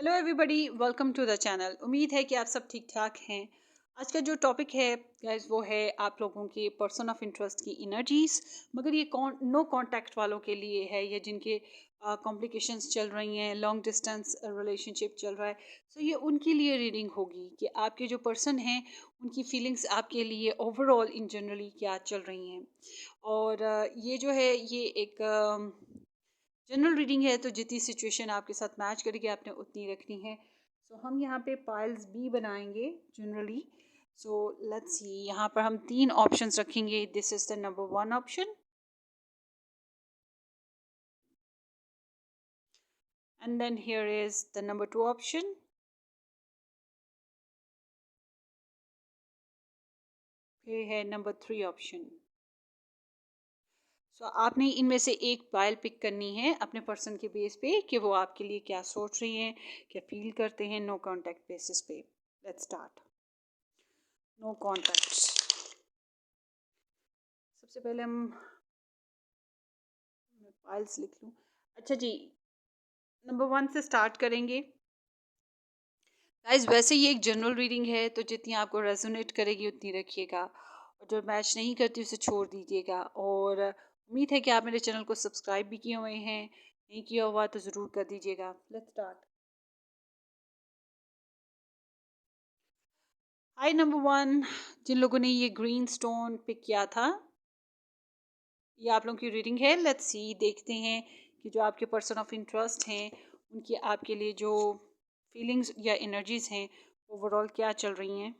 Hello everybody, welcome to the channel. उम्मीद है कि आप सब ठीक ठाक हैं। आज का जो टॉपिक है गाइस वो है आप लोगों के पर्सन ऑफ इंटरेस्ट की एनर्जीज। मगर ये नो कांटेक्ट वालों के लिए है, या जिनके कॉम्प्लिकेशंस चल रही हैं, लॉन्ग डिस्टेंस रिलेशनशिप चल रहा है। सो ये उनके लिए रीडिंग होगी कि आपके जो पर्सन हैं उनकी फीलिंग्स आपके लिए ओवरऑल इन जनरली क्या चल रही हैं। और ये जो है ये एक जनरल रीडिंग है, तो जितनी सिचुएशन आपके साथ मैच करेगी आपने उतनी रखनी है। सो हम यहाँ पे पाइल्स बी बनाएंगे जनरली। सो लेट्स सी, यहाँ पर हम 3 ऑप्शंस रखेंगे। This is the number 1 option, and then here is the number 2 option, फिर है नंबर 3 ऑप्शन। सो आपने इनमें से एक पाइल पिक करनी है अपने पर्सन के बेस पे कि वो आपके लिए क्या सोच रही हैं, क्या फील करते हैं नो कांटेक्ट बेसिस पे। Let's start. No contact. सबसे पहले हम फाइल्स लिख लूँ। अच्छा जी, नंबर 1 से स्टार्ट करेंगे। गाइस वैसे ये एक जनरल रीडिंग है, तो जितनी आपको रेजोनेट करेगी उतनी रखिएगा, और जो मैच नहीं करती उसे छोड़ दीजिएगा। और उम्मीद है कि आप मेरे चैनल को सब्सक्राइब भी किए हुए हैं, नहीं किया हुआ तो ज़रूर कर दीजिएगा। Let's start. हाय नंबर 1, जिन लोगों ने ये ग्रीन स्टोन पिक किया था, ये आप लोगों की रीडिंग है। लेट्स सी, देखते हैं कि जो आपके पर्सन ऑफ इंटरेस्ट हैं उनकी आपके लिए जो फीलिंग्स या एनर्जीज हैं ओवरऑल क्या चल रही हैं।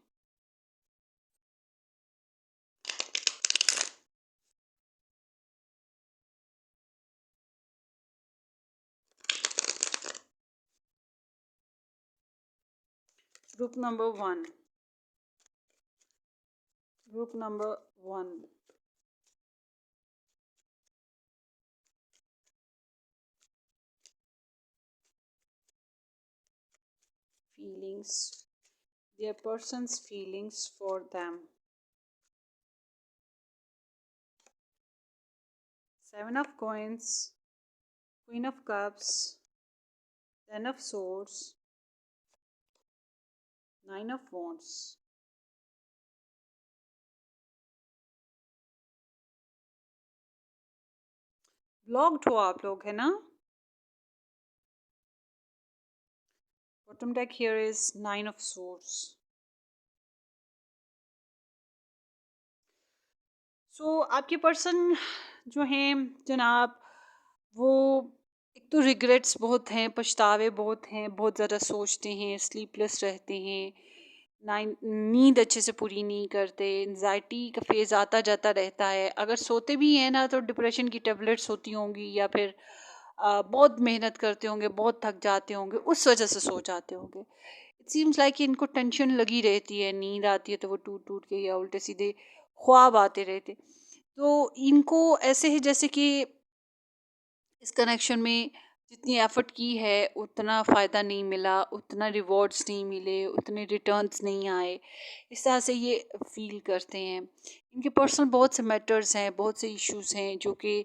Group number 1, group number 1, feelings, their person's feelings for them. 7 of coins, Queen of cups, 10 of swords, 9 of wands. Blocked हो आप लोग, है ना। Bottom deck here is 9 of swords. सो आपके पर्सन जो हैं जनाब, वो एक तो रिग्रेट्स बहुत हैं, पछतावे बहुत हैं, बहुत ज़्यादा सोचते हैं, स्लीपलेस रहते हैं, नींद अच्छे से पूरी नहीं करते, एंजाइटी का फेज़ आता जाता रहता है। अगर सोते भी हैं ना तो डिप्रेशन की टेबलेट्स होती होंगी, या फिर बहुत मेहनत करते होंगे, बहुत थक जाते होंगे, उस वजह से सो जाते होंगे। इट सीम्स लाइक इनको टेंशन लगी रहती है, नींद आती है तो वो टूट टूट के या उल्टे सीधे ख्वाब आते रहते। तो इनको ऐसे है जैसे कि इस कनेक्शन में जितनी एफर्ट की है उतना फ़ायदा नहीं मिला, उतना रिवॉर्ड्स नहीं मिले, उतने रिटर्न्स नहीं आए। इस तरह से ये फील करते हैं। इनके पर्सनल बहुत से मैटर्स हैं, बहुत से इश्यूज़ हैं जो कि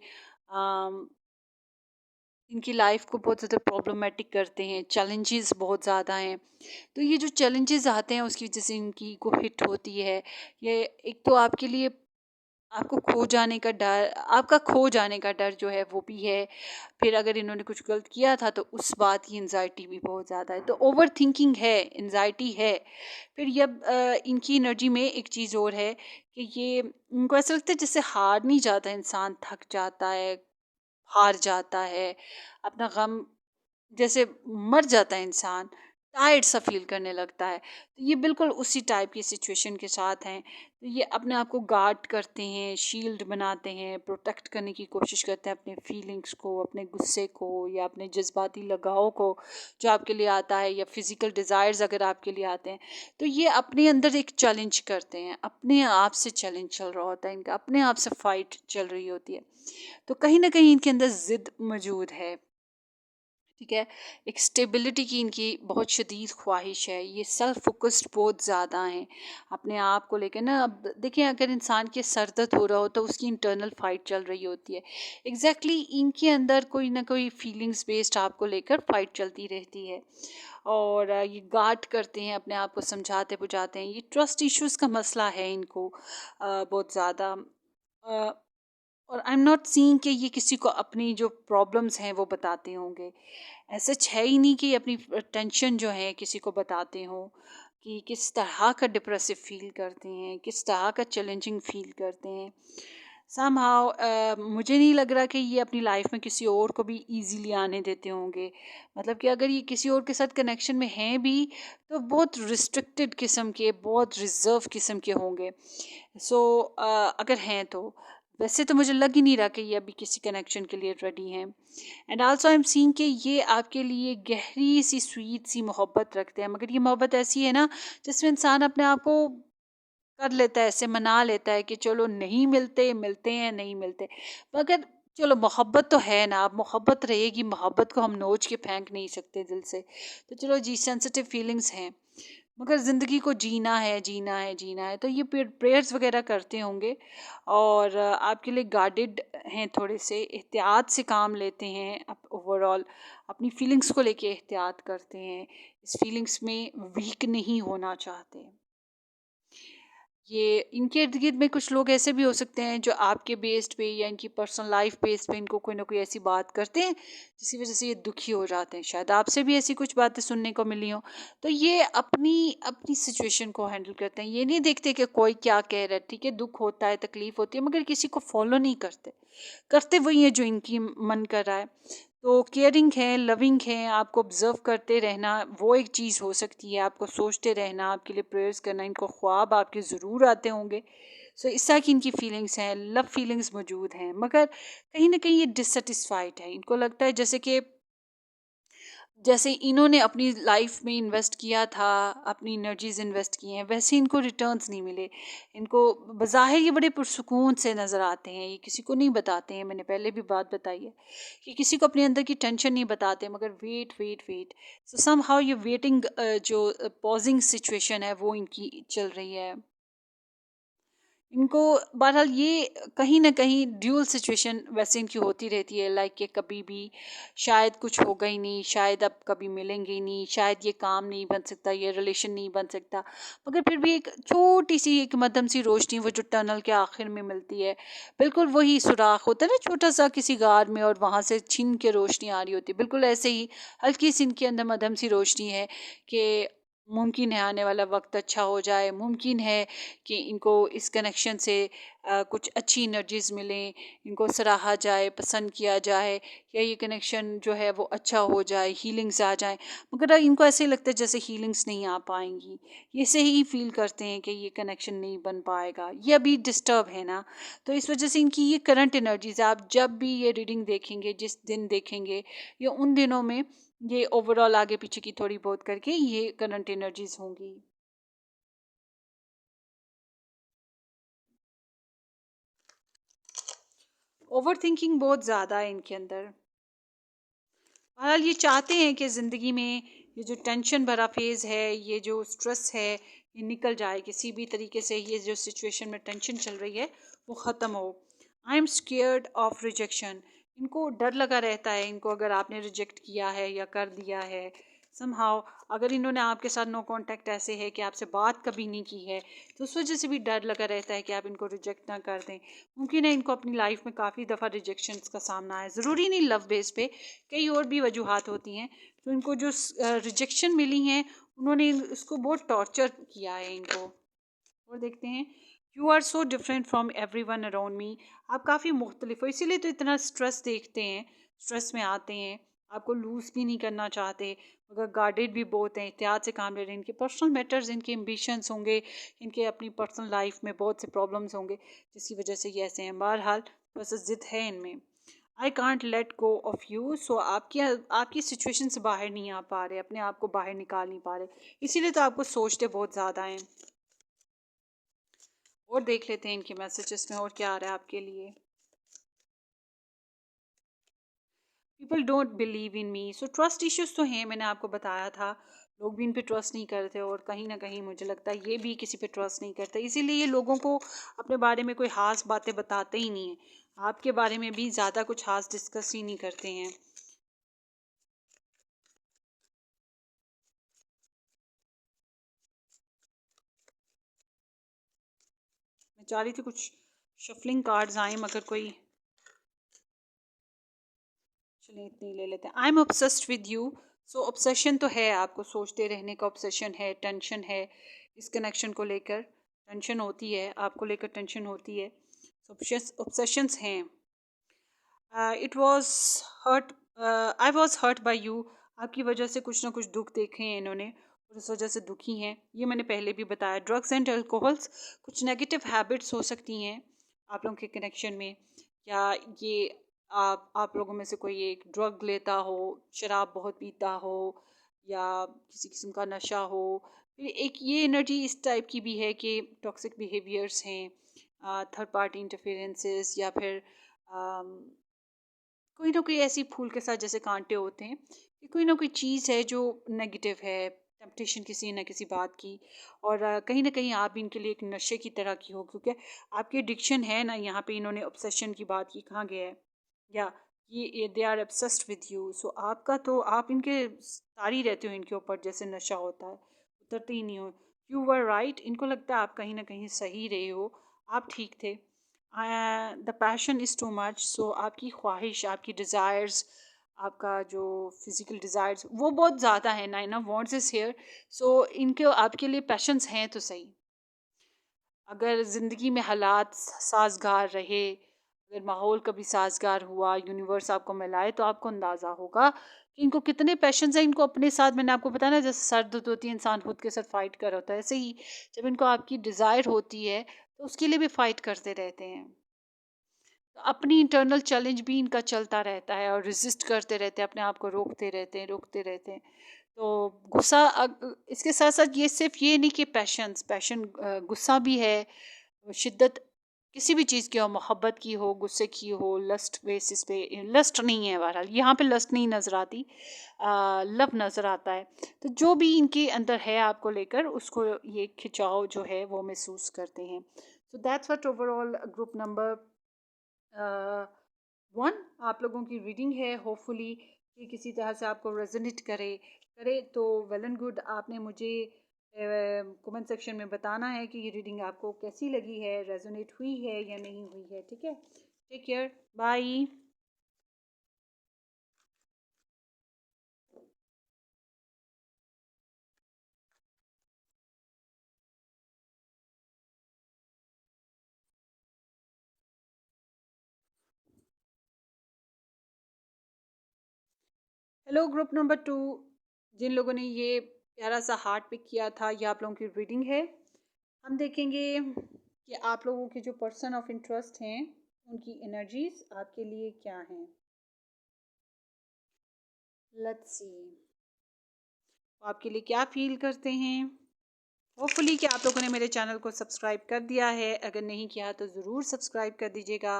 इनकी लाइफ को बहुत ज़्यादा प्रॉब्लमेटिक करते हैं, चैलेंजेस बहुत ज़्यादा हैं। तो ये जो चैलेंजेस आते हैं उसकी वजह से इनकी को हिट होती है। ये एक तो आपके लिए आपको खो जाने का डर, आपका खो जाने का डर जो है वो भी है। फिर अगर इन्होंने कुछ गलत किया था तो उस बात की एनजाइटी भी बहुत ज़्यादा है, तो ओवर थिंकिंग है, एनजाइटी है। फिर ये इनकी एनर्जी में एक चीज़ और है कि ये इनको ऐसा लगता है जैसे हार नहीं जाता इंसान, थक जाता है, हार जाता है, अपना गम जैसे मर जाता है इंसान, टायर्ड सा फील करने लगता है। तो ये बिल्कुल उसी टाइप की सिचुएशन के साथ हैं। तो ये अपने आप को गार्ड करते हैं, शील्ड बनाते हैं, प्रोटेक्ट करने की कोशिश करते हैं अपने फीलिंग्स को, अपने गुस्से को, या अपने जज्बाती लगाव को जो आपके लिए आता है, या फिज़िकल डिज़ायर्स अगर आपके लिए आते हैं। तो ये अपने अंदर एक चैलेंज करते हैं, अपने आप से चैलेंज चल रहा होता है इनका, अपने आप से फाइट चल रही होती है। तो कहीं ना कहीं इनके अंदर ज़िद मौजूद है। ठीक है। एक स्टेबिलिटी की इनकी बहुत शदीद ख्वाहिश है, ये सेल्फ फोकस्ड बहुत ज़्यादा हैं अपने आप को लेकर ना। अब देखिए, अगर इंसान के सर दर्द हो रहा हो तो उसकी इंटरनल फाइट चल रही होती है। इनके अंदर कोई ना कोई फीलिंग्स बेस्ड आपको लेकर फाइट चलती रहती है। और ये गार्ड करते हैं अपने आप को, समझाते बुझाते हैं। ये ट्रस्ट इश्यूज का मसला है इनको बहुत ज़्यादा। और आई एम नॉट सीइंग कि ये किसी को अपनी जो प्रॉब्लम्स हैं वो बताते होंगे। ऐसा है ही नहीं कि अपनी टेंशन जो है किसी को बताते हो, कि किस तरह का डिप्रेसिव फील करते हैं, किस तरह का चैलेंजिंग फील करते हैं। समहाउ मुझे नहीं लग रहा कि ये अपनी लाइफ में किसी और को भी इजीली आने देते होंगे। मतलब कि अगर ये किसी और के साथ कनेक्शन में हैं भी तो बहुत रिस्ट्रिक्टेड किस्म के, बहुत रिजर्व किस्म के होंगे। सो अगर हैं तो वैसे तो मुझे लग ही नहीं रहा कि ये अभी किसी कनेक्शन के लिए रेडी हैं। And also I am seeing कि ये आपके लिए गहरी सी स्वीट सी मोहब्बत रखते हैं, मगर ये मोहब्बत ऐसी है ना जिसमें इंसान अपने आप को कर लेता है, ऐसे मना लेता है कि चलो नहीं मिलते, मिलते हैं, नहीं मिलते। मगर चलो मोहब्बत तो है ना, अब मोहब्बत रहेगी, मोहब्बत को हम नोच के फेंक नहीं सकते दिल से। तो चलो जी, सेंसिटिव फीलिंग्स हैं, मगर ज़िंदगी को जीना है, जीना है, जीना है। तो ये प्रेयर्स वगैरह करते होंगे और आपके लिए गार्डेड हैं, थोड़े से एहतियात से काम लेते हैं। ओवरऑल अपनी फीलिंग्स को लेके एहतियात करते हैं, इस फीलिंग्स में वीक नहीं होना चाहते। ये इनके इर्द गिर्द में कुछ लोग ऐसे भी हो सकते हैं जो आपके बेस्ड पे या इनकी पर्सनल लाइफ बेस्ड पे इनको कोई ना कोई ऐसी बात करते हैं जिसकी वजह से ये दुखी हो जाते हैं। शायद आपसे भी ऐसी कुछ बातें सुनने को मिली हो। तो ये अपनी अपनी सिचुएशन को हैंडल करते हैं, ये नहीं देखते कि कोई क्या कह रहा है। ठीक है, दुख होता है, तकलीफ होती है, मगर किसी को फॉलो नहीं करते। करते वही है जो इनकी मन कर रहा है। तो केयरिंग है, लविंग है, आपको ऑब्जर्व करते रहना वो एक चीज़ हो सकती है। आपको सोचते रहना, आपके लिए प्रेयर्स करना, इनको ख्वाब आपके ज़रूर आते होंगे। सो इस तरह की इनकी फीलिंग्स हैं, लव फीलिंग्स मौजूद हैं, मगर कहीं ना कहीं ये डिससेटिस्फाइड है। इनको लगता है जैसे इन्होंने अपनी लाइफ में इन्वेस्ट किया था, अपनी एनर्जीज इन्वेस्ट की हैं, वैसे इनको रिटर्न्स नहीं मिले। इनको बज़ाहिर ये बड़े पुरसुकून से नज़र आते हैं, ये किसी को नहीं बताते हैं। मैंने पहले भी बात बताई है कि किसी को अपने अंदर की टेंशन नहीं बताते, मगर wait wait wait. So somehow ये वेटिंग जो पॉजिंग सिचुएशन है वो इनकी चल रही है। इनको बहरहाल ये कहीं न कहीं ड्यूल सिचुएशन वैसे इनकी होती रहती है, लाइक कि कभी भी शायद कुछ होगा ही नहीं, शायद अब कभी मिलेंगे ही नहीं, शायद ये काम नहीं बन सकता, ये रिलेशन नहीं बन सकता। मगर फिर भी एक छोटी-सी एक मध्यम-सी रोशनी वो जो टनल के आखिर में मिलती है, बिल्कुल वही सुराख होता है ना छोटा-सा किसी गार में, और वहाँ से छिन के रोशनी आ रही होती है। बिल्कुल ऐसे ही हल्की-सी इनके अंदर मध्यम-सी रोशनी है कि मुमकिन है आने वाला वक़्त अच्छा हो जाए, मुमकिन है कि इनको इस कनेक्शन से कुछ अच्छी एनर्जीज़ मिलें, इनको सराहा जाए, पसंद किया जाए, या ये कनेक्शन जो है वो अच्छा हो जाए, हीलिंग्स आ जाएँ। मगर इनको ऐसे ही लगता है जैसे हीलिंग्स नहीं आ पाएँगी। ये ऐसे ही फ़ील करते हैं कि ये कनेक्शन नहीं बन पाएगा, ये अभी डिस्टर्ब है ना। तो इस वज़ह से इनकी ये करंट एनर्जीज़ आप जब भी ये रीडिंग देखेंगे, जिस दिन देखेंगे या उन दिनों में, ये ओवरऑल आगे पीछे की थोड़ी बहुत करके ये करंट एनर्जीज़ होंगी। ओवरथिंकिंग बहुत ज़्यादा है इनके अंदर। बहरहाल ये चाहते हैं कि ज़िंदगी में ये जो टेंशन भरा फेज़ है, ये जो स्ट्रेस है, ये निकल जाए किसी भी तरीके से। ये जो सिचुएशन में टेंशन चल रही है वो ख़त्म हो। I am scared of rejection. इनको डर लगा रहता है, इनको अगर आपने रिजेक्ट किया है या कर दिया है समहाउ, अगर इन्होंने आपके साथ नो कांटेक्ट ऐसे है कि आपसे बात कभी नहीं की है, तो उस वजह से भी डर लगा रहता है कि आप इनको रिजेक्ट ना कर दें। मुमकिन है इनको अपनी लाइफ में काफ़ी दफ़ा रिजेक्शंस का सामना है, ज़रूरी नहीं लव बेस पे, कई और भी वजूहात होती हैं। तो इनको जो रिजेक्शन मिली हैं, उन्होंने उसको बहुत टॉर्चर किया है इनको। और देखते हैं, you are so different from everyone around me. आप काफ़ी मुख्तलिफ हो, इसीलिए तो इतना स्ट्रेस देखते हैं, स्ट्रेस में आते हैं। आपको लूज़ भी नहीं करना चाहते, मगर गार्डेड भी बहुत हैं, एहतियात से काम ले रहे हैं। इनके पर्सनल मैटर्स, इनके एम्बिशंस होंगे, इनके अपनी पर्सनल लाइफ में बहुत से प्रॉब्लम्स होंगे जिसकी वजह से ये ऐसे हैं। बहरहाल बस ज़िद है इनमें। I can't let go of you. So आपकी आपकी सिचुएशन से बाहर नहीं आ पा रहे, अपने आप को बाहर निकाल नहीं पा रहे, इसीलिए तो आपको सोचते बहुत ज़्यादा हैं। और देख लेते हैं इनके मैसेजेस में और क्या आ रहा है आपके लिए। People don't believe in me. So trust issues तो हैं, मैंने आपको बताया था। लोग भी इन पे ट्रस्ट नहीं करते और कहीं ना कहीं मुझे लगता है ये भी किसी पे ट्रस्ट नहीं करते, इसीलिए ये लोगों को अपने बारे में कोई खास बातें बताते ही नहीं है। आपके बारे में भी ज़्यादा कुछ खास डिस्कस ही नहीं करते हैं। मैं चाह रही थी कुछ शफलिंग कार्ड्स आए, मगर कोई, चलिए इतनी ले लेते हैं। I am obsessed with you. So obsession तो है, आपको सोचते रहने का ऑब्सेशन है, टेंशन है इस कनेक्शन को लेकर, टेंशन होती है आपको लेकर, टेंशन होती है, ऑब्सेशंस हैं। It was hurt, I was hurt by you. आपकी वजह से कुछ ना कुछ दुख देखे हैं इन्होंने और उस वजह से दुखी हैं, ये मैंने पहले भी बताया। ड्रग्स एंड अल्कोहल्स, कुछ नेगेटिव हैबिट्स हो सकती हैं आप लोगों के कनेक्शन में, या ये आप लोगों में से कोई एक ड्रग लेता हो, शराब बहुत पीता हो, या किसी किस्म का नशा हो। फिर एक ये एनर्जी इस टाइप की भी है कि टॉक्सिक बिहेवियर्स हैं, थर्ड पार्टी इंटरफेरेंसेस, या फिर कोई ना कोई ऐसी फूल के साथ जैसे कांटे होते हैं कि कोई ना कोई चीज़ है जो नेगेटिव है, टेम्पटेशन किसी न किसी बात की। और कहीं ना कहीं आप इनके लिए एक नशे की तरह की हो, क्योंकि आपकी एडिक्शन है ना, यहाँ पे इन्होंने ऑब्सेशन की बात की, कहाँ गया है, या ये they are obsessed with you. So आपका तो आप इनके तारी रहते हो इनके ऊपर, जैसे नशा होता है, उतरते ही नहीं हो। यू वर राइट, इनको लगता है आप कहीं ना कहीं सही रहे हो, आप ठीक थे। The passion is too much. So आपकी ख्वाहिश, आपकी डिज़ायर्स, आपका जो फिज़िकल डिज़ायर्स वो बहुत ज़्यादा है। Nine of wants is here. So इनके आपके लिए पैशंस हैं तो सही। अगर ज़िंदगी में हालात साज़गार रहे, अगर माहौल कभी साज़गार हुआ, यूनिवर्स आपको मिलाए, तो आपको अंदाज़ा होगा कि इनको कितने पैशंस हैं। इनको अपने साथ, मैंने आपको बताया ना, जैसे सर दर्द होती है, इंसान खुद के साथ फ़ाइट कर रहा होता है, ऐसे ही जब इनको आपकी डिज़ायर होती है तो उसके लिए भी फ़ाइट करते रहते हैं। तो अपनी इंटरनल चैलेंज भी इनका चलता रहता है और रेजिस्ट करते रहते हैं, अपने आप को रोकते रहते हैं, रोकते रहते हैं। तो गुस्सा, इसके साथ साथ ये सिर्फ ये नहीं कि पैशन, गुस्सा भी है, शिद्दत किसी भी चीज़ की हो, मोहब्बत की हो, गुस्से की हो, लस्ट बेसिस पे, लस्ट नहीं है, बहरहाल यहाँ पे लस्ट नहीं नज़र आती, लव नज़र आता है। तो जो भी इनके अंदर है आपको लेकर, उसको ये खिंचाव जो है वो महसूस करते हैं। So that's what overall group number 1 आप लोगों की रीडिंग है। होपफुली कि किसी तरह से आपको रेजोनेट करे करे तो वेल एंड गुड। आपने मुझे कमेंट सेक्शन में बताना है कि ये रीडिंग आपको कैसी लगी है, रेजोनेट हुई है या नहीं हुई है। ठीक है, take care, bye. Hello group number 2, जिन लोगों ने ये प्यारा सा हार्ट पिक किया था, ये आप लोगों की रीडिंग है। हम देखेंगे कि आप लोगों के जो पर्सन ऑफ इंटरेस्ट हैं, उनकी एनर्जीज आपके लिए क्या हैं। लेट्स सी, आपके लिए क्या फील करते हैं। होपफुली कि आप लोगों ने मेरे चैनल को सब्सक्राइब कर दिया है, अगर नहीं किया तो ज़रूर सब्सक्राइब कर दीजिएगा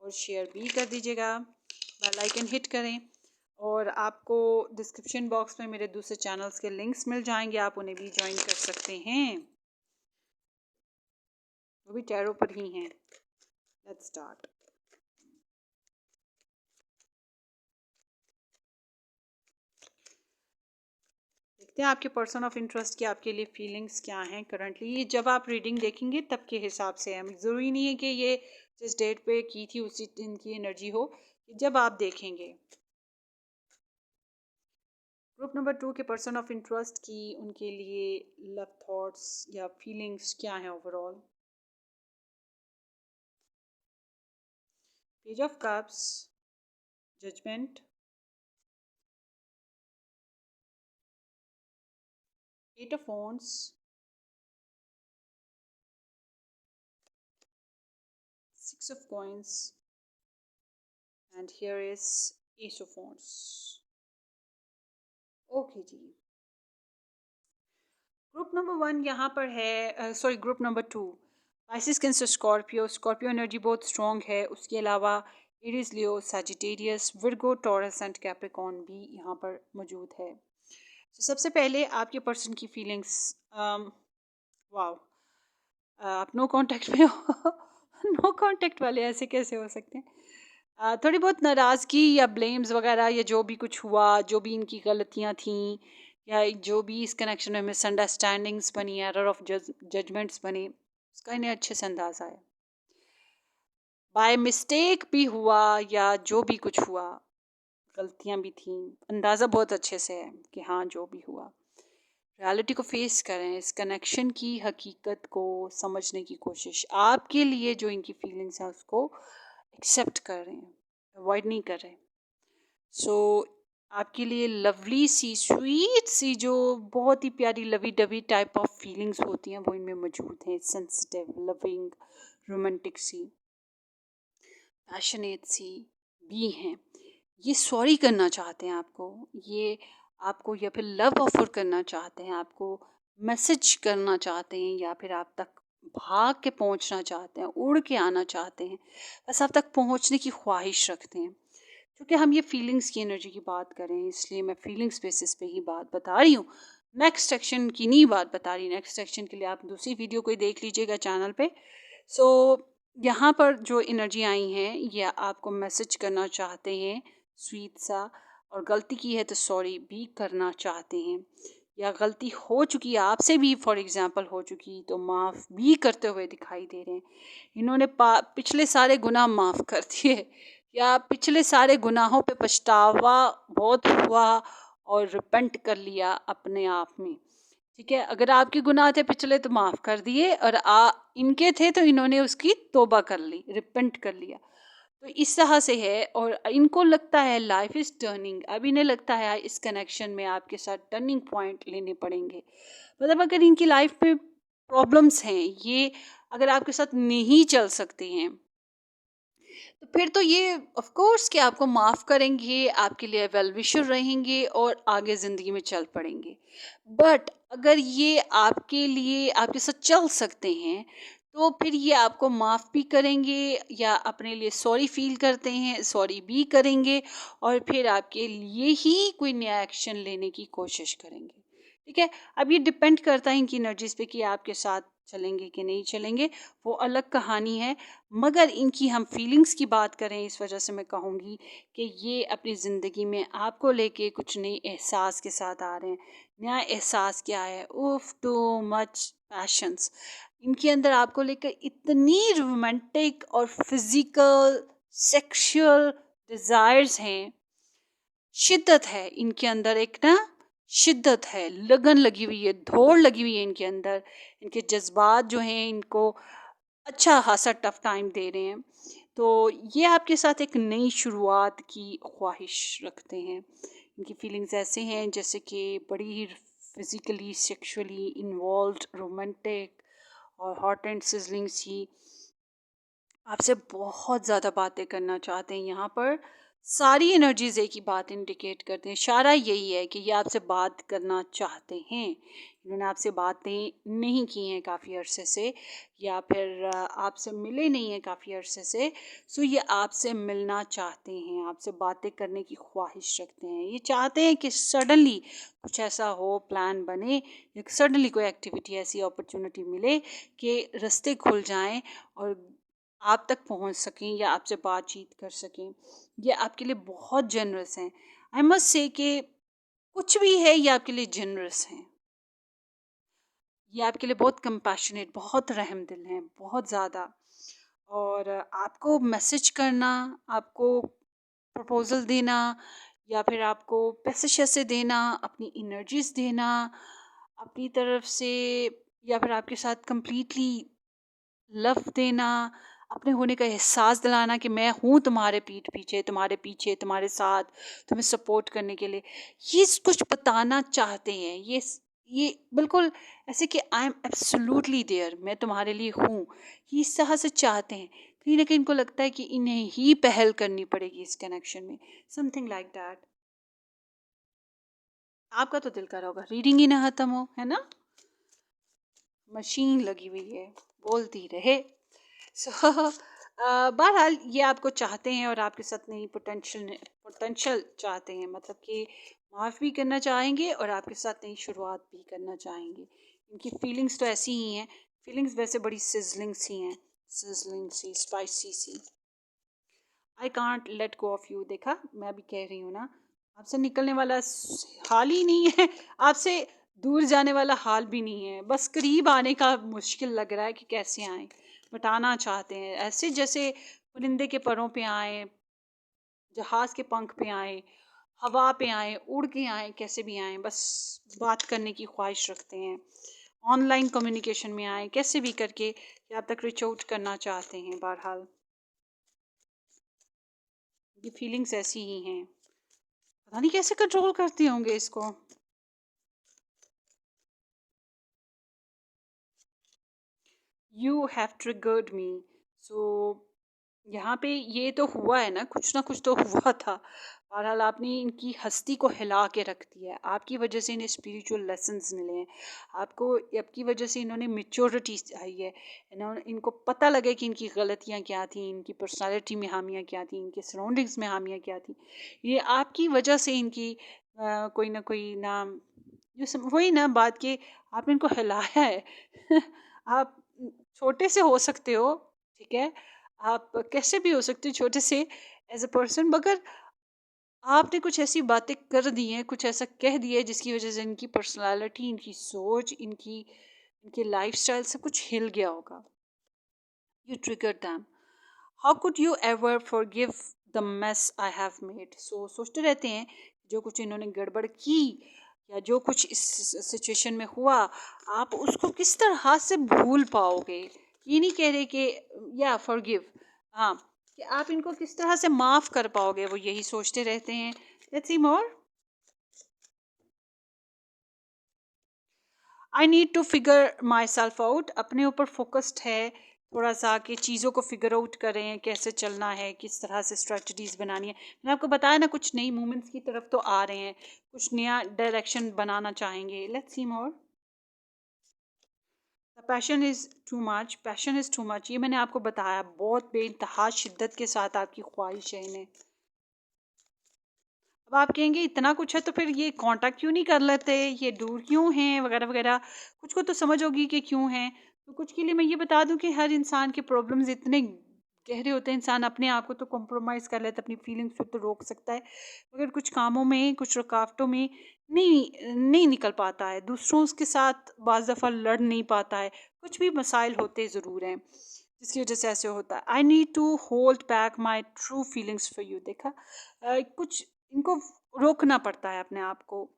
और शेयर भी कर दीजिएगा, बेल आइकन हिट करें। और आपको डिस्क्रिप्शन बॉक्स में मेरे दूसरे चैनल्स के लिंक्स मिल जाएंगे, आप उन्हें भी ज्वाइन कर सकते हैं, वो भी टैरो पर ही हैं। Let's start. देखते हैं आपके पर्सन ऑफ इंटरेस्ट की आपके लिए फीलिंग्स क्या हैं करंटली। ये जब आप रीडिंग देखेंगे तब के हिसाब से है, ज़रूरी नहीं है कि ये जिस डेट पे की थी उसी दिन की एनर्जी हो, जब आप देखेंगे। ग्रुप नंबर 2 के पर्सन ऑफ इंटरेस्ट की उनके लिए लव थॉट्स या फीलिंग्स क्या हैं overall. Page of cups, judgment, eight of wands, six of coins, and here is ace of wands। Okay जी, ग्रुप नंबर 1 यहाँ पर है, sorry group number 2, Pisces Cancer Scorpio. Scorpio energy बहुत strong है, उसके अलावा Aries, Leo, Sagittarius, Virgo, Taurus and Capricorn भी यहाँ पर मौजूद है। तो सबसे पहले आपके पर्सन की फीलिंग्स, वाओ, आप नो कांटेक्ट में हो। नो कांटेक्ट वाले ऐसे कैसे हो सकते हैं? थोड़ी बहुत नाराज़गी या ब्लेम्स वगैरह, या जो भी कुछ हुआ, जो भी इनकी गलतियां थी, या जो भी इस कनेक्शन में मिसअंडरस्टैंडिंग्स बनी, एरर ऑफ जजमेंट्स बनी, उसका इन्हें अच्छे से अंदाज़ा है। बाय मिस्टेक भी हुआ या जो भी कुछ हुआ, गलतियां भी थी, अंदाज़ा बहुत अच्छे से है कि हाँ जो भी हुआ। रियलिटी को फेस करें, इस कनेक्शन की हकीकत को समझने की कोशिश, आपके लिए जो इनकी फीलिंग्स हैं उसको एक्सेप्ट कर रहे हैं, अवॉइड नहीं कर रहे। सो आपके लिए लवली सी, स्वीट सी, जो बहुत ही प्यारी lovey dovey type of feelings होती हैं वो इनमें मौजूद हैं। सेंसिटिव, लविंग, रोमांटिक सी, पैशनेट सी भी हैं। ये सॉरी करना चाहते हैं आपको, ये आपको, या फिर लव ऑफर करना चाहते हैं आपको, मैसेज करना चाहते हैं, या फिर आप तक भाग के पहुंचना चाहते हैं, उड़ के आना चाहते हैं, बस आप तक पहुंचने की ख्वाहिश रखते हैं। क्योंकि हम ये फीलिंग्स की एनर्जी की बात करें, इसलिए मैं फीलिंग्स बेसिस पे ही बात बता रही हूँ, नेक्स्ट सेक्शन की नहीं बात बता रही। नेक्स्ट सेक्शन के लिए आप दूसरी वीडियो को ही देख लीजिएगा चैनल पे। सो यहाँ पर जो एनर्जी आई हैं, ये आपको मैसेज करना चाहते हैं स्वीट सा, और गलती की है तो सॉरी भी करना चाहते हैं, या गलती हो चुकी है आपसे भी, फॉर एग्जांपल हो चुकी तो माफ़ भी करते हुए दिखाई दे रहे हैं। इन्होंने पिछले सारे गुनाह माफ़ कर दिए, या पिछले सारे गुनाहों पे पछतावा बहुत हुआ और रिपेंट कर लिया अपने आप में। ठीक है, अगर आपके गुनाह थे पिछले तो माफ़ कर दिए, और इनके थे तो इन्होंने उसकी तौबा कर ली, रिपेंट कर लिया। तो इस तरह से है, और इनको लगता है लाइफ इज़ टर्निंग, अब इन्हें लगता है इस कनेक्शन में आपके साथ टर्निंग पॉइंट लेने पड़ेंगे। मतलब अगर इनकी लाइफ में प्रॉब्लम्स हैं, ये अगर आपके साथ नहीं चल सकते हैं, तो फिर तो ये ऑफ कोर्स कि आपको माफ़ करेंगे, आपके लिए वेल विशर रहेंगे और आगे ज़िंदगी में चल पड़ेंगे। बट अगर ये आपके लिए आपके साथ चल सकते हैं, तो फिर ये आपको माफ़ भी करेंगे, या अपने लिए सॉरी फील करते हैं, सॉरी भी करेंगे, और फिर आपके लिए ही कोई नया एक्शन लेने की कोशिश करेंगे। ठीक है, अब ये डिपेंड करता है इनकी एनर्जीज पे कि आपके साथ चलेंगे कि नहीं चलेंगे, वो अलग कहानी है। मगर इनकी हम फीलिंग्स की बात करें, इस वजह से मैं कहूँगी कि ये अपनी ज़िंदगी में आपको लेके कुछ नए एहसास के साथ आ रहे हैं। नया एहसास क्या है? उफ, टू मच पैशंस इनके अंदर आपको लेकर, इतनी रोमांटिक और फिजिकल सेक्सुअल डिज़ायर्स हैं, शिद्दत है इनके अंदर, एक ना शिद्दत है, लगन लगी हुई है, दौड़ लगी हुई है इनके अंदर। इनके जज्बात जो हैं इनको अच्छा खासा टफ टाइम दे रहे हैं। तो ये आपके साथ एक नई शुरुआत की ख्वाहिश रखते हैं। इनकी फीलिंग्स ऐसे हैं जैसे कि बड़ी ही फिजिकली सेक्सुअली इन्वॉल्व्ड, रोमांटिक और हॉट एंड सिजलिंग सी, आपसे बहुत ज़्यादा बातें करना चाहते हैं। यहाँ पर सारी एनर्जीज एक ही बात इंडिकेट करते हैं, इशारा यही है कि ये आपसे बात करना चाहते हैं। इन्होंने आपसे बातें नहीं की हैं काफ़ी अरसे से, या फिर आपसे मिले नहीं हैं काफ़ी अरसे से। सो ये आपसे मिलना चाहते हैं, आपसे बातें करने की ख्वाहिश रखते हैं। ये चाहते हैं कि सडनली कुछ ऐसा हो, प्लान बने, या सडनली कोई एक्टिविटी, ऐसी अपॉर्चुनिटी मिले कि रास्ते खुल जाएं और आप तक पहुंच सकें या आपसे बातचीत कर सकें। ये आपके लिए बहुत जनरस हैं। आई मस्ट से कि कुछ भी है, ये आपके लिए जनरस हैं। ये आपके लिए बहुत कंपैशनेट, बहुत रहम दिल हैं, बहुत ज़्यादा। और आपको मैसेज करना, आपको प्रपोज़ल देना, या फिर आपको पैसे शैसे देना, अपनी एनर्जीज़ देना अपनी तरफ से, या फिर आपके साथ कंप्लीटली लव देना, अपने होने का एहसास दिलाना कि मैं हूँ तुम्हारे पीठ पीछे, तुम्हारे पीछे, तुम्हारे साथ, तुम्हें सपोर्ट करने के लिए, ये कुछ बताना चाहते हैं। ये बिल्कुल ऐसे कि आई एम एब्सोल्युटली देयर, मैं तुम्हारे लिए हूँ, ये इस तरह से चाहते हैं। कहीं ना कहीं इनको लगता है कि इन्हें ही पहल करनी पड़ेगी इस कनेक्शन में, समथिंग लाइक दैट। आपका तो दिल कर रहा होगा रीडिंग ही ना खत्म हो, है ना? मशीन लगी हुई है, बोलती रहे। सो बहरहाल ये आपको चाहते हैं और आपके साथ नई पोटेंशियल चाहते हैं, मतलब कि माफ़ भी करना चाहेंगे और आपके साथ नई शुरुआत भी करना चाहेंगे। इनकी फीलिंग्स तो ऐसी ही हैं, फीलिंग्स वैसे बड़ी सिजलिंग सी हैं, सिजलिंग सी, स्पाइसी सी। I can't let go of you, देखा मैं भी कह रही हूँ ना, आपसे निकलने वाला हाल ही नहीं है, आपसे दूर जाने वाला हाल भी नहीं है, बस करीब आने का मुश्किल लग रहा है कि कैसे आए, बट आना चाहते हैं ऐसे जैसे परिंदे के परों पे आए, जहाज के पंख पे आए, हवा पे आए, उड़ के आए, कैसे भी आए, बस बात करने की ख्वाहिश रखते हैं, ऑनलाइन कम्युनिकेशन में आए, कैसे भी करके कि आप तक रिच आउट करना चाहते हैं। बहरहाल ये फीलिंग्स ऐसी ही हैं, पता नहीं कैसे कंट्रोल करते होंगे इसको। यू हैव ट्रिगर्ड मी, सो यहाँ पे ये तो हुआ है ना कुछ तो हुआ था। बहरहाल आपने इनकी हस्ती को हिला के रख दिया है, आपकी वजह से इन्हें स्पिरिचुअल लेसन्स मिले हैं, आपको आपकी वजह से इन्होंने मेच्योरिटी आई है, इन्होंने इनको पता लगे कि इनकी गलतियाँ क्या थी, इनकी पर्सनालिटी में खामियाँ क्या थी, इनके सराउंडिंग्स में खामियाँ क्या थी। ये आपकी वजह से इनकी कोई ना कोई ना, वही ना बात कि आपने इनको हिलाया है। आप छोटे से हो सकते हो, ठीक है, आप कैसे भी हो सकते हो छोटे से एज अ पर्सन, मगर आपने कुछ ऐसी बातें कर दी हैं, कुछ ऐसा कह दिया है जिसकी वजह से इनकी पर्सनालिटी, इनकी सोच, इनकी इनके लाइफस्टाइल सब कुछ हिल गया होगा। You trigger them, how could you ever forgive the mess I have made. So सोचते रहते हैं जो कुछ इन्होंने गड़बड़ की या जो कुछ इस सिचुएशन में हुआ, आप उसको किस तरह से भूल पाओगे। ये नहीं कह रहे कि या फॉरगिव, हाँ, कि आप इनको किस तरह से माफ़ कर पाओगे, वो यही सोचते रहते हैं। Let's see more. I need to figure myself out, अपने ऊपर फोकस्ड है थोड़ा सा कि चीज़ों को फिगर आउट करें, कैसे चलना है, किस तरह से स्ट्रेटजीज बनानी है। मैंने आपको बताया ना, कुछ नई मूवमेंट्स की तरफ तो आ रहे हैं, कुछ नया डायरेक्शन बनाना चाहेंगे। Let's see more. Passion is too much, passion is too much, ये मैंने आपको बताया, बहुत बेइंतहा शिद्दत के साथ आपकी ख्वाहिश है इन्हें। अब आप कहेंगे इतना कुछ है तो फिर ये कांटेक्ट क्यों नहीं कर लेते, ये दूर क्यों हैं वगैरह वगैरह, कुछ को तो समझ होगी कि क्यों हैं। तो कुछ के लिए मैं ये बता दूं कि हर इंसान के प्रॉब्लम्स इतने गहरे होते हैं, इंसान अपने आप को तो कॉम्प्रोमाइज़ कर लेता है, अपनी फीलिंग्स को तो रोक सकता है, मगर कुछ कामों में, कुछ रुकावटों में नहीं नहीं निकल पाता है, दूसरों के साथ बाज़ दफ़ा लड़ नहीं पाता है, कुछ भी मसाइल होते ज़रूर हैं जिसकी वजह से ऐसे होता है। I need to hold back my true feelings for you, देखा, कुछ इनको रोकना पड़ता है अपने आप को,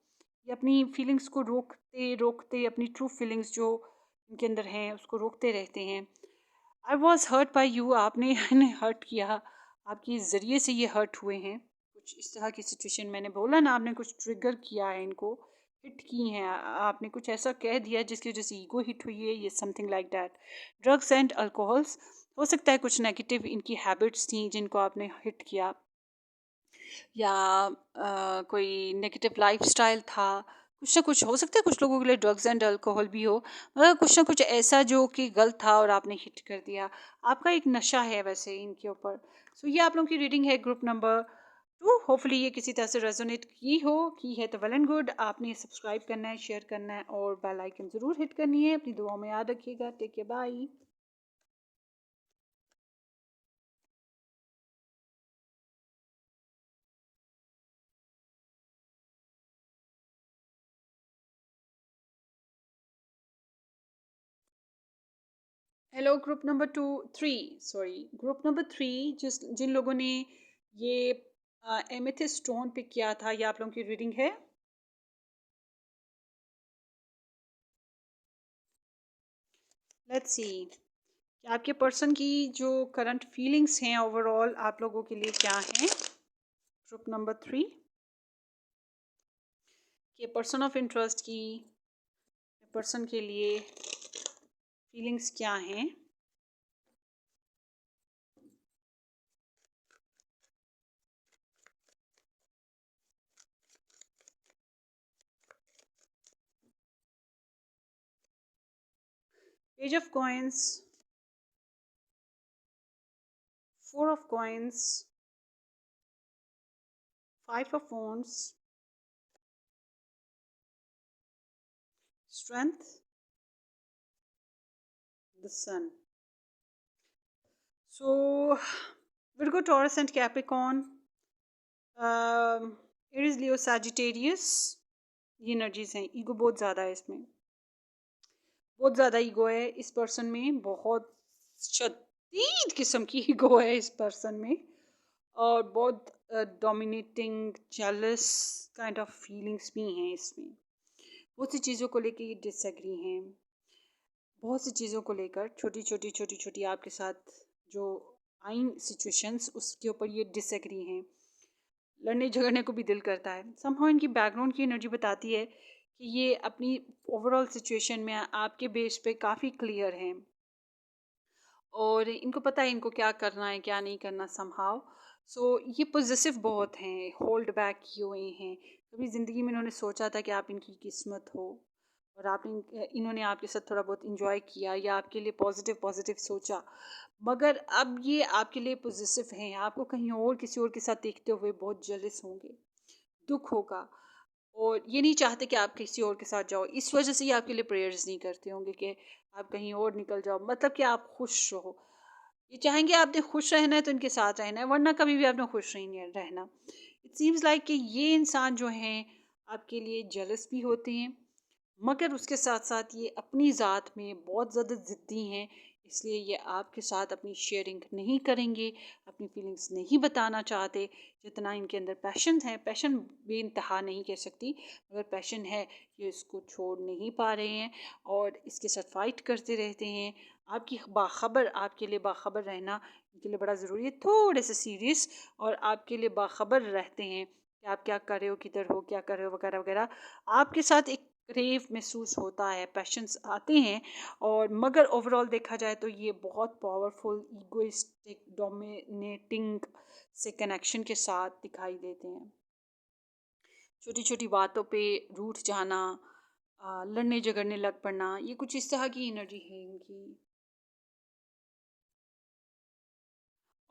ये अपनी फीलिंग्स को रोकते रोकते अपनी ट्रू फीलिंग्स जो इनके अंदर हैं उसको रोकते रहते हैं। I was hurt by you, आपने इन्हें हर्ट किया, आपके ज़रिए से ये हर्ट हुए हैं, कुछ इस तरह की सिचुएशन, मैंने बोला ना आपने कुछ ट्रिगर किया है इनको, हिट की हैं, आपने कुछ ऐसा कह दिया जिसकी वजह से ईगो हिट हुई है, ये something like that. Drugs and alcohols, हो सकता है कुछ नेगेटिव इनकी हैबिट्स थी जिनको आपने हिट किया, या कोई नेगेटिव लाइफस्टाइल था, कुछ ना कुछ हो सकता है, कुछ लोगों के लिए ड्रग्स एंड अल्कोहल भी हो, मतलब कुछ ना कुछ ऐसा जो कि गलत था और आपने हिट कर दिया, आपका एक नशा है वैसे इनके ऊपर। सो ये आप लोगों की रीडिंग है ग्रुप नंबर 2, होपफुली ये किसी तरह से रेजोनेट की है तो वेल एंड गुड, आपने सब्सक्राइब करना है, शेयर करना है और बेल आइकन ज़रूर हिट करनी है, अपनी दुआओं में याद रखिएगा। Take care, bye. Hello group number 3, sorry group number 3, जिन लोगों ने ये एमेथिस्ट स्टोन पे किया था, ये आप लोगों की रीडिंग है। लेट्स सी कि आपके पर्सन की जो करंट फीलिंग्स हैं ओवरऑल आप लोगों के लिए क्या हैं। ग्रुप नंबर 3 के पर्सन ऑफ इंटरेस्ट की पर्सन के लिए फीलिंग्स क्या हैं। Page of coins, 4 of coins, 5 of wands, strength, the sun. So Virgo, Taurus and Capricorn, Aries, Leo, Sagittarius, ये एनर्जीज हैं. ईगो बहुत ज़्यादा है इसमें, बहुत ज़्यादा ईगो है इस पर्सन में, बहुत शदीद किस्म की ईगो है इस पर्सन में, और बहुत dominating jealous kind of feelings भी हैं इसमें. बहुत सी चीज़ों को लेकर ये डिसएग्री हैं, बहुत सी चीज़ों को लेकर, छोटी छोटी आपके साथ जो आई सिचुएशंस उसके ऊपर ये डिसएग्री हैं. लड़ने झगड़ने को भी दिल करता है. समहाउ इनकी बैकग्राउंड की एनर्जी बताती है कि ये अपनी ओवरऑल सिचुएशन में आपके बेस पे काफ़ी क्लियर हैं और इनको पता है इनको क्या करना है क्या नहीं करना. समहाउ सो ये पॉजिटिव बहुत हैं, होल्ड बैक किए हुए हैं. कभी ज़िंदगी में इन्होंने सोचा था कि आप इनकी किस्मत हो और आपने इन्होंने आपके साथ थोड़ा बहुत इंजॉय किया या आपके लिए पॉजिटिव पॉजिटिव सोचा, मगर अब ये आपके लिए पॉजिटिव हैं. आपको कहीं और किसी और के साथ देखते हुए बहुत जेलस होंगे, दुख होगा और ये नहीं चाहते कि आप किसी और के साथ जाओ. इस वजह से ये आपके लिए प्रेयर्स नहीं करते होंगे कि आप कहीं और निकल जाओ, मतलब कि आप खुश रहो. ये चाहेंगे आपने खुश रहना है तो इनके साथ रहना है, वरना कभी भी आपने खुश नहीं रहना. इट सीम्स लाइक कि ये इंसान जो हैं आपके लिए जेलस भी होते हैं, मगर उसके साथ साथ ये अपनी ज़ात में बहुत ज़्यादा ज़िद्दी हैं. इसलिए ये आपके साथ अपनी शेयरिंग नहीं करेंगे, अपनी फीलिंग्स नहीं बताना चाहते. जितना इनके अंदर पैशन है, पैशन बेइंतहा नहीं कह सकती, मगर पैशन है, ये इसको छोड़ नहीं पा रहे हैं और इसके साथ फाइट करते रहते हैं. आपकी बाखबर, आपके लिए बाखबर रहना इनके लिए बड़ा ज़रूरी है, थोड़े से सीरियस, और आपके लिए बाखबर रहते हैं कि आप क्या कर रहे हो, किधर हो, क्या कर रहे हो, वगैरह वगैरह. आपके साथ एक क्रेव महसूस होता है, पैशंस आते हैं, और मगर ओवरऑल देखा जाए तो ये बहुत पावरफुल, ईगोइस्टिक, डोमिनेटिंग से कनेक्शन के साथ दिखाई देते हैं. छोटी छोटी बातों पे रूठ जाना, लड़ने झगड़ने लग पड़ना, ये कुछ इस तरह की एनर्जी है इनकी.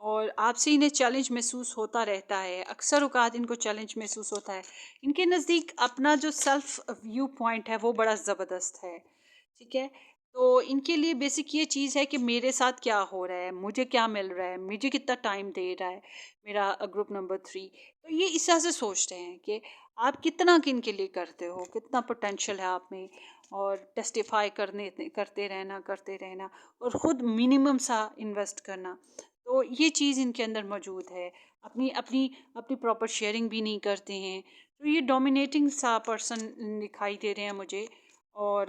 और आपसे इन्हें चैलेंज महसूस होता रहता है, अक्सर औकात इनको चैलेंज महसूस होता है. इनके नज़दीक अपना जो सेल्फ व्यू पॉइंट है वो बड़ा ज़बरदस्त है. ठीक है, तो इनके लिए बेसिक ये चीज़ है कि मेरे साथ क्या हो रहा है, मुझे क्या मिल रहा है, मुझे कितना टाइम दे रहा है मेरा ग्रुप नंबर 3. तो ये इस तरह से सोचते हैं कि आप कितना किन के लिए करते हो, कितना पोटेंशियल है आप में, और टेस्टिफाई करते रहना और ख़ुद मिनिमम सा इन्वेस्ट करना. तो ये चीज़ इनके अंदर मौजूद है. अपनी अपनी अपनी प्रॉपर शेयरिंग भी नहीं करते हैं. तो ये डोमिनेटिंग सा पर्सन दिखाई दे रहे हैं मुझे, और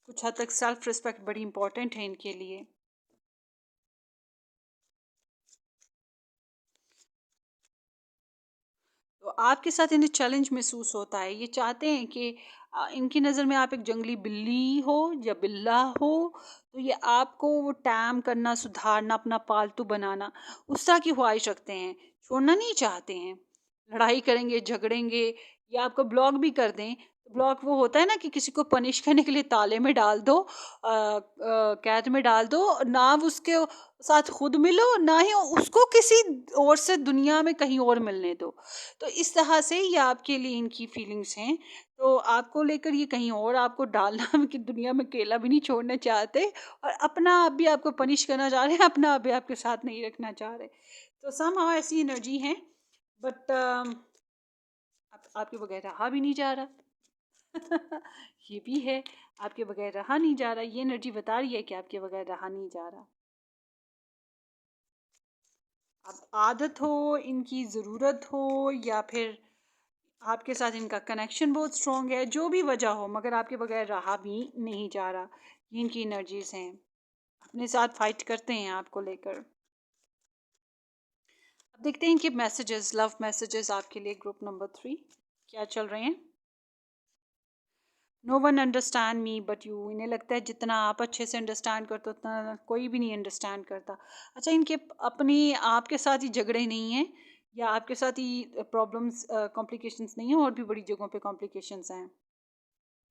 कुछ हद तक सेल्फ रिस्पेक्ट बड़ी इंपॉर्टेंट है इनके लिए. तो आपके साथ इन्हें चैलेंज महसूस होता है. ये चाहते हैं कि इनकी नज़र में आप एक जंगली बिल्ली हो या बिल्ला हो, तो ये आपको वो टैम करना, सुधारना, अपना पालतू बनाना, उस तरह की ख्वाहिश रखते हैं. छोड़ना नहीं चाहते हैं. लड़ाई करेंगे, झगड़ेंगे, या आपको ब्लॉक भी कर दें. ब्लॉक वो होता है ना कि किसी को पनिश करने के लिए ताले में डाल दो, कैद में डाल दो, ना उसके साथ खुद मिलो, ना ही उसको किसी और से दुनिया में कहीं और मिलने दो. तो इस तरह से ये आपके लिए इनकी फीलिंग्स हैं. तो आपको लेकर ये कहीं और आपको डालना कि दुनिया में अकेला भी नहीं छोड़ना चाहते, और अपना आप भी आपको पनिश करना चाह रहे हैं, अपना आप भी आपके साथ नहीं रखना चाह रहे. तो समहाउ ऐसी एनर्जी है, बट आपके बगैर रहा भी नहीं जा रहा. ये भी है, आपके बगैर रहा नहीं जा रहा. ये एनर्जी बता रही है कि आपके बगैर रहा नहीं जा रहा. अब आदत हो, इनकी ज़रूरत हो, या फिर आपके साथ इनका कनेक्शन बहुत स्ट्रॉन्ग है, जो भी वजह हो, मगर आपके बगैर रहा भी नहीं जा रहा. ये इनकी एनर्जीज हैं, अपने साथ फाइट करते हैं आपको लेकर. अब देखते हैं इनके मैसेजेस, लव मैसेजेस आपके लिए ग्रुप नंबर 3 क्या चल रहे हैं. No one understand me but you. इन्हें लगता है जितना आप अच्छे से अंडरस्टैंड करते हो उतना कोई भी नहीं अंडरस्टैंड करता. अच्छा, इनके अपनी आपके साथ ही झगड़े नहीं हैं, या आपके साथ ही प्रॉब्लम्स, कॉम्प्लिकेशंस नहीं हैं, और भी बड़ी जगहों पे कॉम्प्लिकेशंस हैं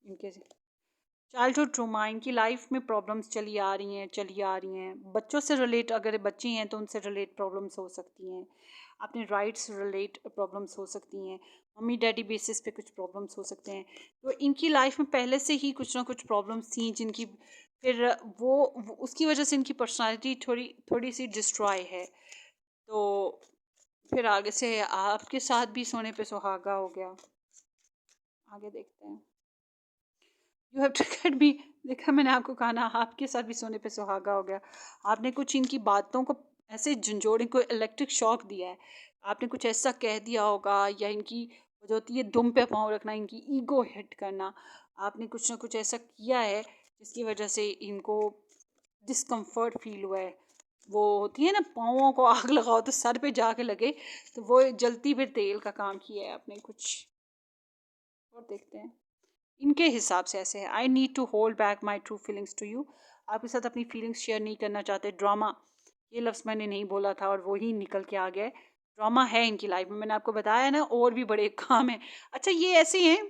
इनके. चाइल्डहुड ट्रॉमा, इनकी लाइफ में प्रॉब्लम्स चली आ रही हैं। बच्चों से रिलेट, अगर बच्चे हैं तो उनसे रिलेट प्रॉब्लम्स हो सकती हैं, अपने राइट्स रिलेट प्रॉब्लम्स हो सकती हैं, मम्मी डैडी बेसिस पे कुछ प्रॉब्लम्स हो सकते हैं। तो इनकी लाइफ में पहले से ही कुछ ना कुछ प्रॉब्लम्स थी जिनकी फिर वो उसकी वजह से इनकी पर्सनालिटी थोड़ी थोड़ी सी डिस्ट्रॉय है। तो फिर आगे से आपके साथ भी सोने पे सुहागा हो गया। आगे देखते हैं। यू हैव ट्रिगर्ड मी। देखा, मैंने आपको कहा ना, आपके साथ भी सोने पे सुहागा हो गया। आपने कुछ इनकी बातों को ऐसे झंझोड़े को इलेक्ट्रिक शॉक दिया है। आपने कुछ ऐसा कह दिया होगा, या इनकी जो होती है दुम पे पाँव रखना, इनकी ईगो हिट करना, आपने कुछ ना कुछ ऐसा किया है जिसकी वजह से इनको डिस्कम्फर्ट फील हुआ है। वो होती है ना, पाँवों को आग लगाओ तो सर पे जाके लगे, तो वो जलती फिर तेल का काम किया है आपने कुछ। और देखते हैं। इनके हिसाब से ऐसे है, I need to hold back my true feelings to you. आपके साथ अपनी फीलिंग्स शेयर नहीं करना चाहते। ड्रामा, ये लफ्ज़ मैंने नहीं बोला था और वो ही निकल के आ गया है। ड्रामा है इनकी लाइफ में, मैंने आपको बताया ना, और भी बड़े काम है। अच्छा, ये ऐसे हैं,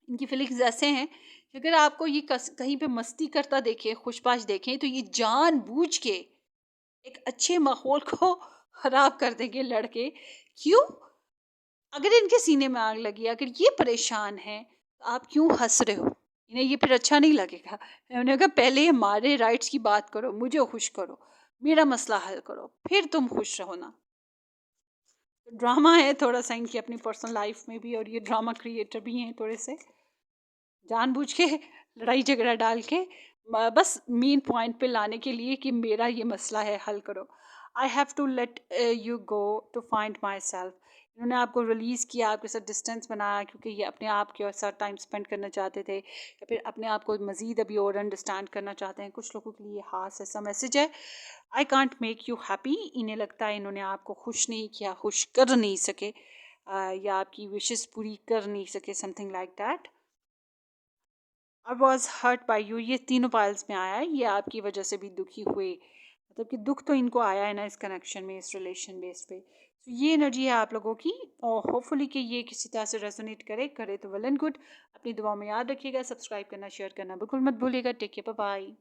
इनकी फीलिंग्स ऐसे हैं कि अगर आपको ये कहीं पे मस्ती करता देखें, खुशपाश देखें, तो ये जानबूझ के एक अच्छे माहौल को खराब कर देंगे लड़के। क्यों? अगर इनके सीने में आग लगी, अगर ये परेशान हैं, तो आप क्यों हंस रहे हो? इन्हें ये फिर अच्छा नहीं लगेगा। उन्होंने कहा पहले हमारे राइट्स की बात करो, मुझे खुश करो, मेरा मसला हल करो, फिर तुम खुश रहो ना। तो ड्रामा है थोड़ा सा इनकी अपनी पर्सनल लाइफ में भी, और ये ड्रामा क्रिएटर भी हैं थोड़े से, जानबूझ के लड़ाई झगड़ा डाल के बस मेन पॉइंट पे लाने के लिए कि मेरा ये मसला है, हल करो। I have to let you go to find myself. इन्होंने आपको रिलीज़ किया, आपके साथ डिस्टेंस बनाया, क्योंकि ये अपने आप के साथ टाइम स्पेंड करना चाहते थे, या फिर अपने आप को मज़ीद अभी और अंडरस्टैंड करना चाहते हैं। कुछ लोगों के लिए हास ऐसा मैसेज है, I can't make you happy. इन्हें लगता है इन्होंने आपको खुश नहीं किया, खुश कर नहीं सके, या आपकी विशेस पूरी कर नहीं सके, something like that. I was hurt by you, ये तीनों पाइल्स में आया है। ये आपकी वजह से भी दुखी हुए, मतलब कि दुख तो इनको आया है ना इस कनेक्शन में, इस रिलेशन बेस पे। तो ये एनर्जी है आप लोगों की, और होपफुली कि ये किसी तरह से रेजोनेट करे तो वेल एंड गुड। अपनी दुआओं में याद रखिएगा, सब्सक्राइब करना, शेयर करना बिल्कुल मत भूलिएगा। Take care, bye bye.